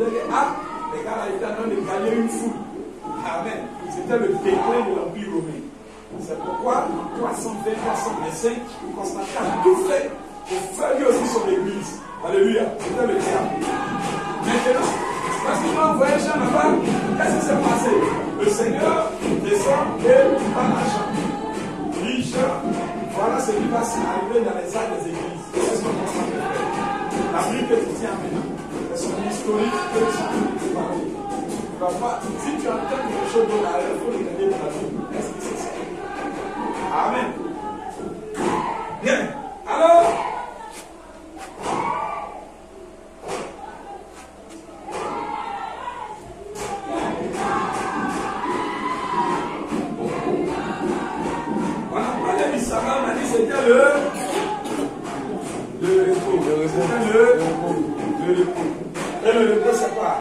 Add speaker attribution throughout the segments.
Speaker 1: Ah, les gars étaient en train de gagner une foule. Amen. C'était le déclin de l'Empire romain. C'est pourquoi en 320-325, Constantin a tout fait pour faire lui aussi son église. Alléluia. C'était le diable. Maintenant, parce qu'il m'a envoyé Jean là-bas, qu'est-ce qui s'est passé? Le Seigneur descend et il va l'argent. Dit Jean, voilà ce qui va arriver dans les salles des églises. C'est ce qu'on commence à faire. La Bible que tu tiens maintenant, c'est son historique que tu as parlé. Si tu entends quelque chose de la il faut regarder dans la Bible. Est-ce que c'est ça? Amen. Bien. Alors, on a parlé du sabbat, on a dit c'était le repos. C'était le repos. Et le repos, c'est quoi?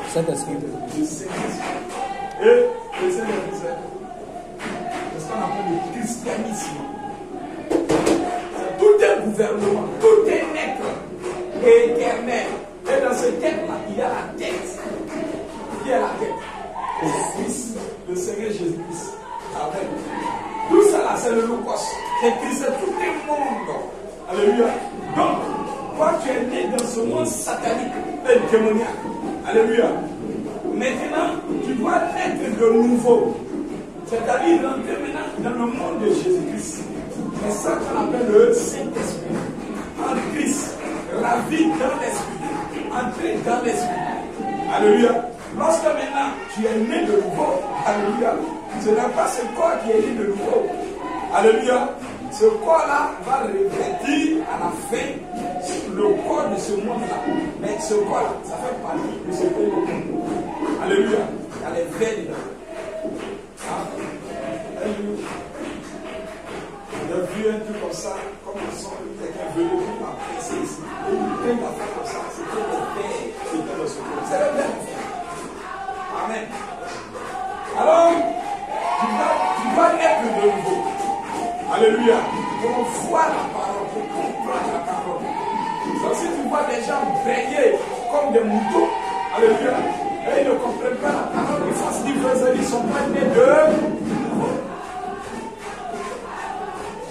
Speaker 2: Saint-Esprit.
Speaker 1: Le Saint-Esprit. Et le Saint-Esprit, c'est ce qu'on appelle le christianisme. C'est tout un gouvernement, tout un être éternel. Et dans ce tête-là, il y a la tête. Qui est la tête? C'est Christ, le Seigneur Jésus-Christ. Amen. Tout ça là, c'est le logos. C'est Christ, c'est tout un monde. Alléluia. Donc, toi, tu es né dans ce monde satanique et démoniaque. Alléluia. Maintenant, tu dois naître de nouveau. C'est-à-dire rentrer maintenant dans le monde de Jésus-Christ. C'est ça qu'on appelle le Saint-Esprit. En Christ, la vie dans l'Esprit. Entrer dans l'Esprit. Alléluia. Lorsque maintenant tu es né de nouveau, alléluia, ce n'est pas ce corps qui est né de nouveau. Alléluia. Ce corps-là va revêtir à la fin le corps de ce monde-là. Mais ce corps-là, ça fait partie de ce monde. Alléluia. Il y a les veines dedans. Alléluia. J'ai vu un truc comme ça, comme un son, quelqu'un venait pour la presser ici. Et il a fait comme ça. C'était le veines qui étaient dans ce corps. C'est le veine. Amen. Alors, tu vas être de nouveau. Alléluia. Pour voir la parole, pour comprendre la parole. Donc si tu vois des gens baigner comme des moutons, alléluia, et ils ne comprennent pas la parole, ils font ce qu'ils faisaient, ils ne sont pas nés de nouveau.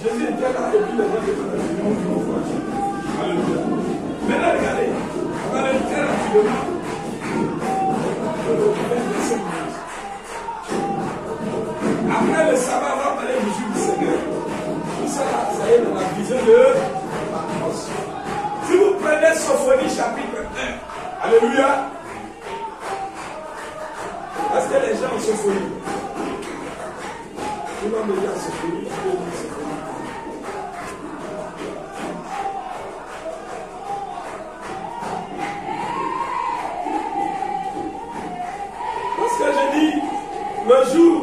Speaker 1: Jésus était là et puis les gens étaient là, ils ont vu. Alléluia. Maintenant regardez, on va aller très rapidement. Après le sabbat, on va parler du jour du Seigneur. Tout ça, ça y est dans la vision de Patmos. Si vous prenez Sophonie chapitre 1, alléluia. Parce que les gens ont Sophonie. Tout le monde est à Sophonie. Parce que je dis, le jour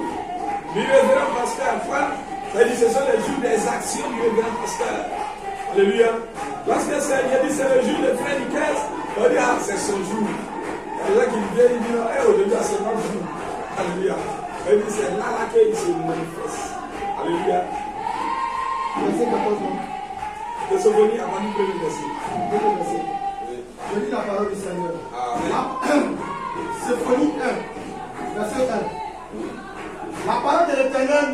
Speaker 1: du révérend pasteur Antoine, ce sont les jours des actions du révérend pasteur. Alléluia. Lorsque il dit c'est le jour de frère Nicaise, on dit ah c'est son jour. Il y a des gens qui viennent, ils disent hey, aujourd'hui c'est notre jour. Alléluia. Il dit c'est là qu'il se manifeste. Alléluia.
Speaker 3: Verset 14.
Speaker 1: De Sophonie avant nous premier verset.
Speaker 3: Je lis la parole du Seigneur.
Speaker 1: Amen.
Speaker 3: Sophonie 1, verset 1. La parole de l'Éternel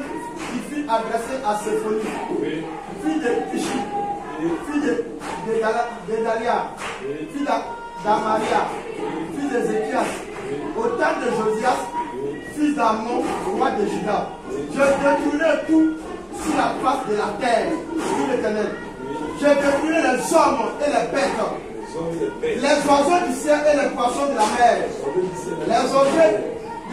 Speaker 3: qui fut adressée à Sophonie, fille de Pichi, fille de Dalia, fille d'Amaria, fille d'Ézéchias, au temps de Josias, fils d'Amon, roi de Juda. Je détruirai tout sur la face de la terre, dit l'Éternel. Je détruirai les hommes et les bêtes, les oiseaux du ciel et les poissons de la mer, les objets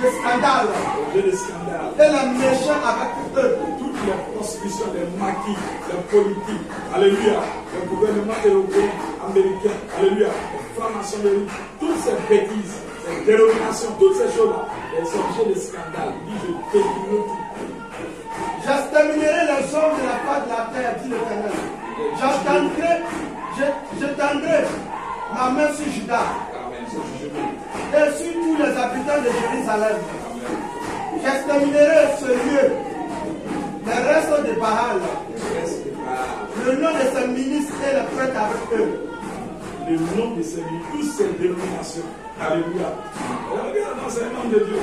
Speaker 3: de scandale, et les méchants avec eux.
Speaker 1: Toutes les constitutions, les maquis, les politiques, alléluia, le gouvernement européen, américain, alléluia, les francs-maçonneries, toutes ces bêtises, ces dénominations, toutes ces choses-là, les objets de scandale, dit je détruirai tout.
Speaker 3: J'exterminerai les hommes de la face de la terre, dit l'Éternel. J'étendrai ma main sur Juda et sur tous les habitants de Jérusalem. J'exterminerai ce lieu, les restes de Baal, le nom de ses ministres et les prêtres avec eux.
Speaker 1: le nom de celui, toutes ces dénominations. Alléluia. Regarde, non, c'est un homme de Dieu.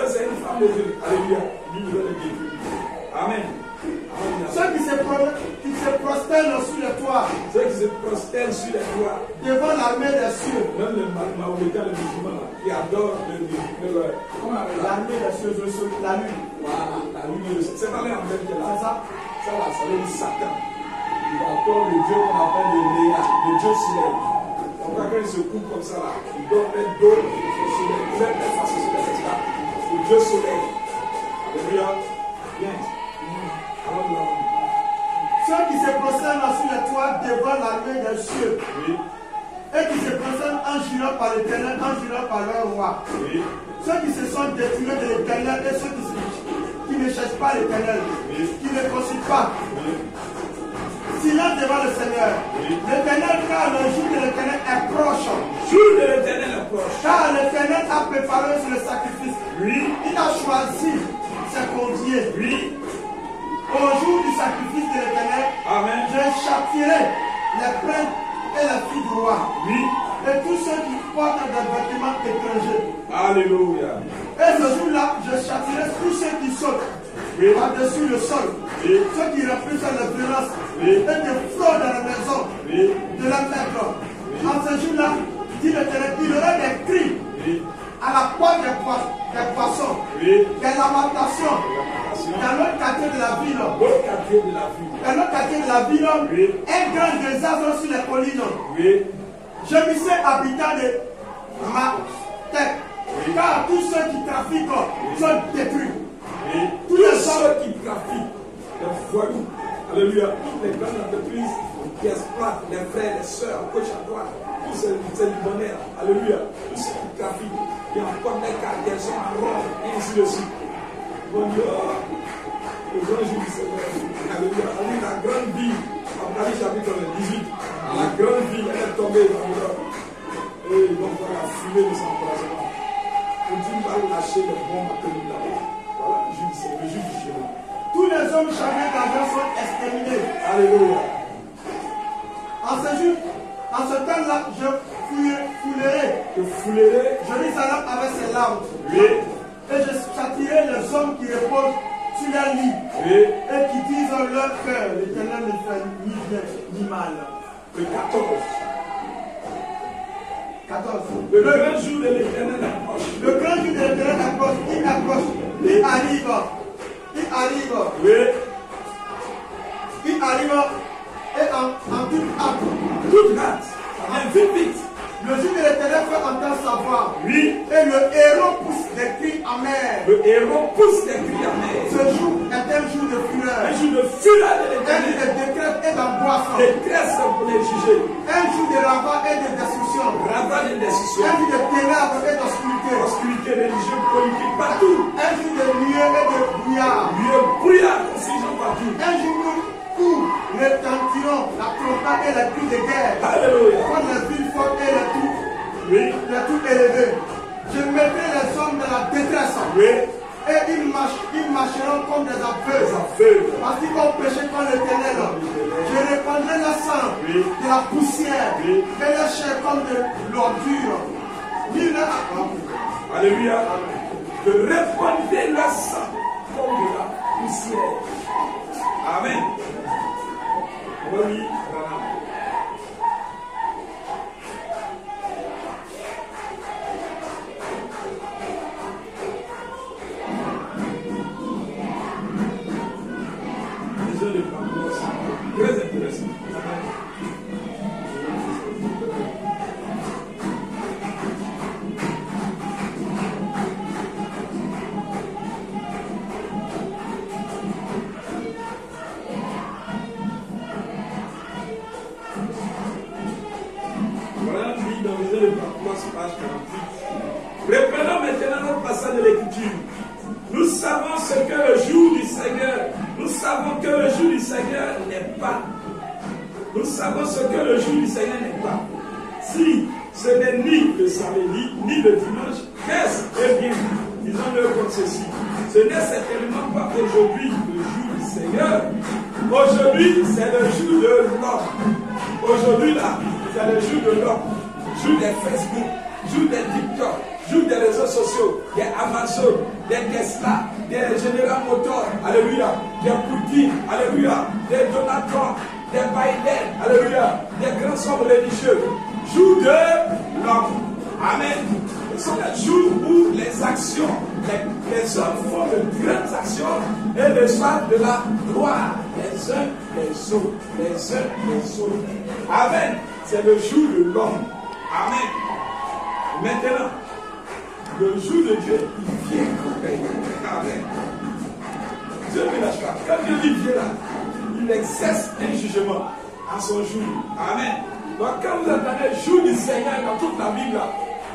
Speaker 1: C'est une femme de Dieu. Alléluia. Lui, il veut le détruire. Amen.
Speaker 3: Ceux qui se prosternent sur les toits.
Speaker 1: Ceux qui se prosternent sur les toits.
Speaker 3: Devant l'armée des cieux.
Speaker 1: Même les mahométans, les musulmans, qui adorent
Speaker 3: l'armée des cieux, la lune.
Speaker 1: Voilà, la lune. C'est pas l'air en fait que là.
Speaker 3: C'est ça.
Speaker 1: Ça là, ça veut dire Satan. Il adore le Dieu qu'on appelle le Léa, le Dieu soleil. Donc quand il se coupe comme ça là, il doit mettre d'eau au soleil. Il doit mettre face au soleil. Le Dieu soleil. Alléluia. Bien.
Speaker 3: Ceux qui se prosternent sur les toits devant l'armée des cieux.
Speaker 1: Oui.
Speaker 3: Et qui se prosternent en jurant par l'Éternel, en jurant par leur roi.
Speaker 1: Oui.
Speaker 3: Ceux qui se sont détournés de l'Éternel et ceux qui ne cherchent pas l'Éternel,
Speaker 1: oui.
Speaker 3: qui ne consultent pas.
Speaker 1: Oui.
Speaker 3: Silence devant le Seigneur. Oui. L'Éternel, car le jour de l'Éternel est proche.
Speaker 1: Jour de l'Éternel est proche.
Speaker 3: Car l'Éternel a préparé sur le sacrifice.
Speaker 1: Oui.
Speaker 3: Il a choisi ses conviés.
Speaker 1: Oui.
Speaker 3: Au jour du sacrifice de l'Éternel,
Speaker 1: Amen.
Speaker 3: Je châtierai les prêtres et les filles du roi.
Speaker 1: Oui.
Speaker 3: Et tous ceux qui portent des vêtements étrangers.
Speaker 1: Alléluia.
Speaker 3: Et ce jour-là, je châtierai tous ceux qui sautent
Speaker 1: oui.
Speaker 3: par-dessus le sol. Oui. Ceux qui remplissent la violence oui. Et qui fraudent dans la maison oui. De la maître. Oui. En ce jour-là, dit l'Éternel, il y aura des cris oui. À la porte des poissons, oui. Des lamentations dans l'autre quartier de la ville. Dans l'autre quartier de la ville, oui. Un grand désastre sur les collines. Oui. Je me sais habitant de ma tête. Oui. Car tous ceux qui trafiquent oui. Sont détruits. Oui. Tous ceux qui trafiquent, les voyous, alléluia, toutes les grandes entreprises qui exploitent les frères, les sœurs, gauche à droite, tous ces Libanais, alléluia, tous ceux qui trafiquent, qui emportent des cargaisons en rose, et ainsi de suite. Bon Dieu, le grand jour du Seigneur, alléluia, la grande ville, Apocalypse chapitre 18, la grande ville, elle est tombée dans le monde. Et ils vont voir la fumée de son embrasement. Et Dieu va lâcher les bombes à tenir là-bas. Voilà le jour du Seigneur, le jour du Seigneur. Tous les hommes chargés d'argent sont exterminés. Alléluia. En ce jour, en ce temps-là, je foulerai Jérusalem avec ses larmes. Oui. Et je châtierai les hommes qui reposent sur leur lit. Oui. Et qui disent en leur cœur, l'Éternel ne fait ni bien ni mal. Le 14. Le grand jour de l'Éternel approche. Le grand jour de l'Éternel approche. Il approche. Il arrive. Oui. Il arrive. Et en toute hâte. Vite. Le jour de l'Éternel fait entendre sa voix. Oui. Et le héros pousse des cris amers. Ce jour est un jour de fureur. Un jour de fureur de l'Éternel. Un jour de détresse et d'angoisse. Détresse pour les juger. Un jour de rabat et de destruction. Un jour de ténèbres et d'obscurité. Obscurité religieuse, politique, partout. Un jour de lueur et de brouillard. Confusion partout. Un jour où retentiront la trompette et les cris de guerre. Alléluia. Quand les villes fortes et les tours élevés. Je mettrai les hommes dans la détresse. Oui. Et ils marcheront comme des aveugles. Parce qu'ils vont pécher contre l'Éternel. Je répandrai le sang de la poussière et leur chair comme de l'ordure. Alléluia. Je répandrai le sang comme de la poussière. Amen. Oui. Très intéressant. Voilà, dit dans le page 48. Reprenons maintenant notre passage de l'Écriture. Nous savons ce que le jour du Seigneur, nous savons que le jour du Seigneur n'est pas. Nous savons ce que le jour du Seigneur n'est pas. Si ce n'est ni le samedi, ni le dimanche, qu'est-ce? Eh bien, disons-le comme ceci. Ce n'est certainement pas aujourd'hui le jour du Seigneur. Aujourd'hui, c'est le jour de l'homme. Aujourd'hui, là,
Speaker 1: C'est le jour de l'homme. Jour des Facebook, jour des TikTok, jour des réseaux sociaux, des Amazon, des Tesla, des General Motors, alléluia, des Poutine, alléluia, des Donald Trump, des Biden, alléluia, des grands hommes religieux. Jour de l'homme. Amen. Ce sont les jours où les actions, les hommes font de grandes actions et le soir de la gloire. Les uns les autres, les uns les autres. Amen. C'est le jour de l'homme. Amen. Maintenant, le jour de Dieu, il vient. Amen. Dieu me lâche pas. Quand Dieu vient là, il exerce un jugement à son jour. Amen. Donc quand vous entendez le jour du Seigneur dans toute la Bible,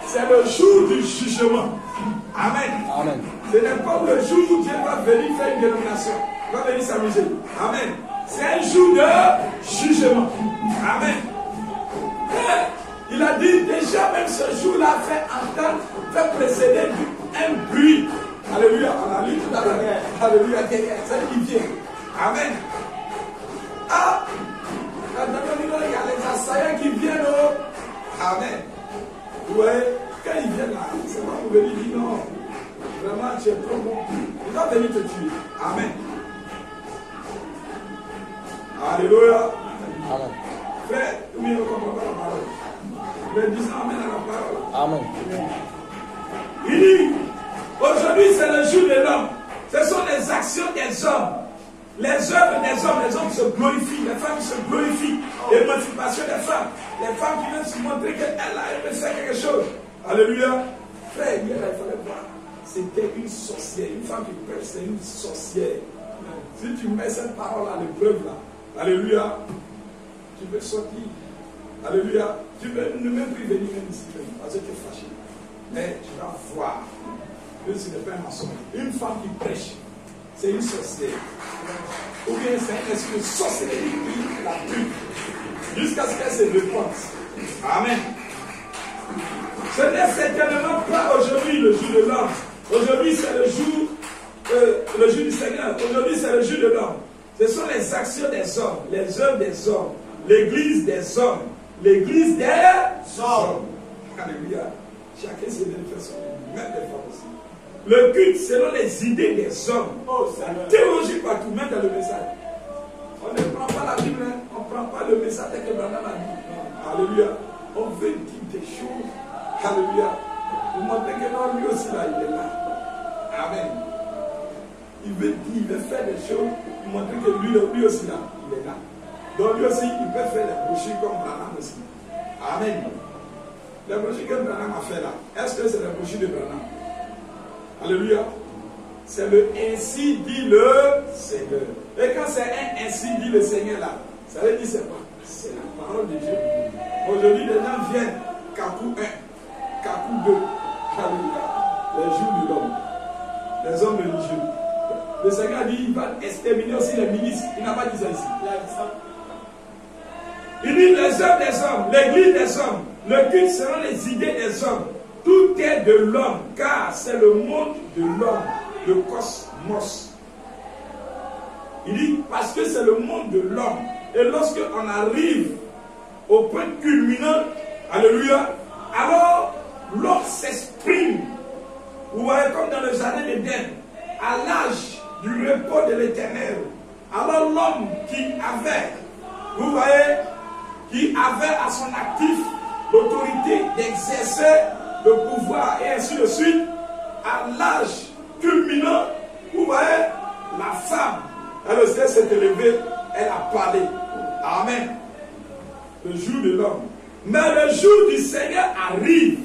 Speaker 1: c'est le jour du jugement. Amen. Amen. Ce n'est pas le jour où Dieu va venir faire une dénomination. Il va venir s'amuser. Amen. C'est un jour de jugement. Amen. Et il a dit déjà même ce jour-là fait entendre, fait précéder un bruit. Alléluia. On a lu tout à l'heure. Alléluia. C'est qui vient. Amen. Ah. Il y a les assaillants qui viennent. Amen. Vous voyez, quand ils viennent là, c'est pas pour venir dire non. Vraiment, tu es trop bon. Il va venir te tuer. Amen. Alléluia. Amen. Frère, tout le monde ne comprend pas la parole. Mais disons Amen à la parole. Amen. Il dit, aujourd'hui c'est le jour de l'homme. Ce sont les actions des hommes. Les œuvres des hommes, les hommes se glorifient, les femmes se glorifient, l'émancipation des femmes, les femmes qui viennent se montrer qu'elles a fait quelque chose. Alléluia. Frère, hier, il fallait voir. C'était une sorcière, une femme qui prêche, c'est une sorcière. Si tu mets cette parole à l'épreuve là, alléluia, tu peux sortir. Alléluia. Tu peux ne même plus venir même ici, parce que tu es fâché. Mais tu vas voir que ce n'est pas un mensonge. Une femme qui prêche, c'est une sorcière. Ou bien c'est un esprit de sorcellerie qui la tue jusqu'à ce qu'elle se répande. Amen. Ce n'est certainement pas aujourd'hui le jour de l'homme. Aujourd'hui c'est le jour du Seigneur. Aujourd'hui c'est le jour de l'homme. Ce sont les actions des hommes, les œuvres des hommes, l'église des hommes, l'église des hommes. Alléluia. Chacun se manifeste, même les femmes aussi. Le culte selon les idées des hommes. La théologie partout, même dans le message. On ne prend pas la Bible, on ne prend pas le message que Branham a dit. Alléluia. On veut dire des choses. Alléluia. Pour montrer que non, lui aussi là, il est là. Amen. Il veut dire, il veut faire des choses pour montrer que lui aussi là, il est là. Donc lui aussi, il peut faire des brochures comme Branham aussi. Amen. Les brochures que Branham a fait là, est-ce que c'est les brochures de Branham? Alléluia. C'est le ainsi dit le Seigneur. Et quand c'est un ainsi dit le Seigneur là, ça veut dire c'est quoi? C'est la parole de Dieu. Aujourd'hui, les gens viennent, Kakou 1, Kakou 2, Alléluia. Les jours de l'homme, les hommes religieux. Le Seigneur dit il va exterminer aussi les ministres. Il n'a pas dit ça ici. Il a dit ça. Il dit les œuvres des hommes, l'église des hommes, le culte seront les idées des hommes. Tout est de l'homme, car c'est le monde de l'homme, le cosmos. Il dit, parce que c'est le monde de l'homme. Et lorsque on arrive au point culminant, alléluia, alors l'homme s'exprime. Vous voyez, comme dans le jardin d'Éden, à l'âge du repos de l'Éternel. Alors l'homme qui avait, vous voyez, qui avait à son actif l'autorité d'exercer le pouvoir et ainsi de suite, à l'âge culminant, vous voyez, la femme, elle s'est élevée, elle a parlé. Amen. Le jour de l'homme. Mais le jour du Seigneur arrive.